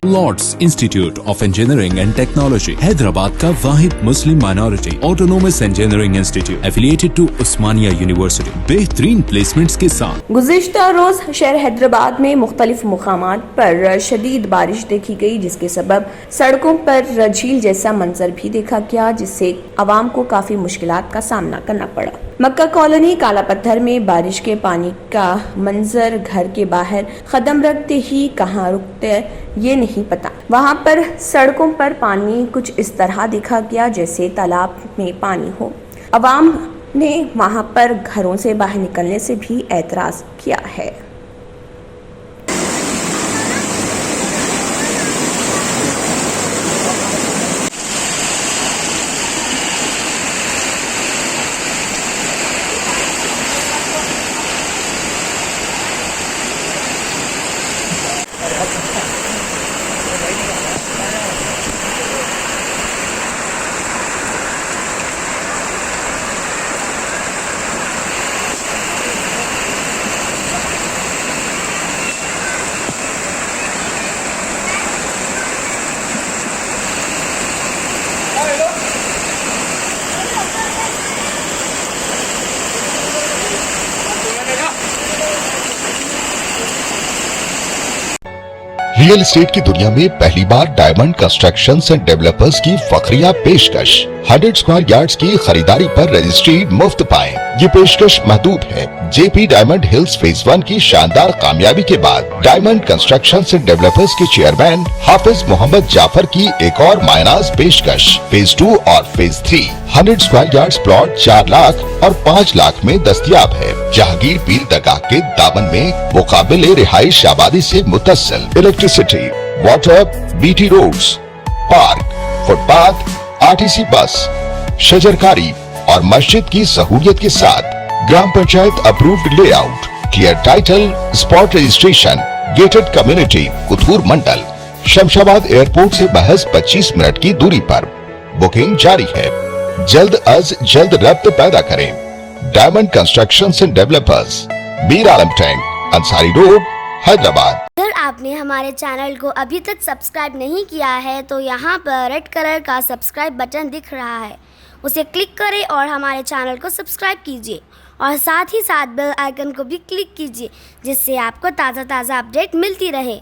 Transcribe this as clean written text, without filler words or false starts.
Lord's Institute of Engineering and Technology Hyderabad का वाहिद Muslim minority autonomous engineering institute affiliated to Osmania university बेहतरीन placements के साथ। गुज़िश्ता रोज शहर हैदराबाद में मुख्तलिफ मुकामात पर शदीद बारिश देखी गई, जिसके सबब सड़कों पर झील जैसा मंजर भी देखा गया, जिससे आवाम को काफी मुश्किलात का सामना करना पड़ा। मक्का कॉलोनी काला पत्थर में बारिश के पानी का मंजर घर के बाहर कदम रखते ही कहाँ रुकते ये नहीं पता। वहाँ पर सड़कों पर पानी कुछ इस तरह देखा गया जैसे तालाब में पानी हो। अवाम ने वहाँ पर घरों से बाहर निकलने से भी एतराज किया है। रियल एस्टेट की दुनिया में पहली बार डायमंड कंस्ट्रक्शंस एंड डेवलपर्स की फखरिया पेशकश 100 स्क्वायर यार्ड्स की खरीदारी पर रजिस्ट्री मुफ्त पाएं। ये पेशकश महदूद है। जेपी डायमंड हिल्स फेज 1 की शानदार कामयाबी के बाद डायमंड कंस्ट्रक्शंस एंड डेवलपर्स के चेयरमैन हाफिज मोहम्मद जाफर की एक और मायनाज पेशकश फेज 2 और phase 3 100 square yards plot 4 lakh और 5 लाख में दस्तयाब है। जहांगीर पीर दरगाह के दामन में मुकाबिले रिहाइश आबादी से मुतस्सिल electricity, water, BT roads, park, footpath, RTC bus, शजरकारी और मस्जिद की सहूलियत के साथ gram panchayat approved layout, clear title, spot registration, gated community, Kuthur Mandal, Shamshabad airport से महज 25 मिनट की दूरी पर। बुकिंग जारी है। जल्द अज जल्द रब्त पैदा करें। Diamond constructions and developers, Mir Alam tank, Ansari road, Hyderabad. अगर आपने हमारे चैनल को अभी तक सब्सक्राइब नहीं किया है तो यहाँ पर रेड कलर का सब्सक्राइब बटन दिख रहा है, उसे क्लिक करें और हमारे चैनल को सब्सक्राइब कीजिए और साथ ही साथ बेल आइकन को भी क्लिक कीजिए, जिससे आपको ताज़ा अपडेट मिलती रहे।